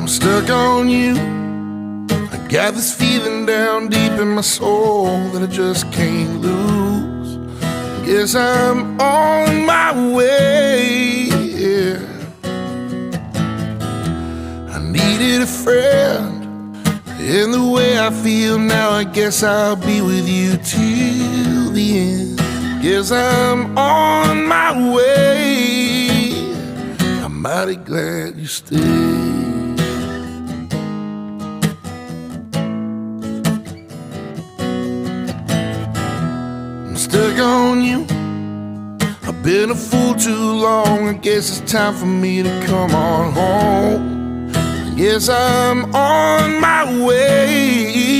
I'm stuck on you. I got this feeling down deep in my soul that I just can't lose. Guess I'm on my way, yeah. I needed a friend, and the way I feel now, I guess I'll be with you till the end. Guess I'm on my way. I'm mighty glad you stayed. I'm stuck on you. I've been a fool too long. I guess it's time for me to come on home. I guess I'm on my way.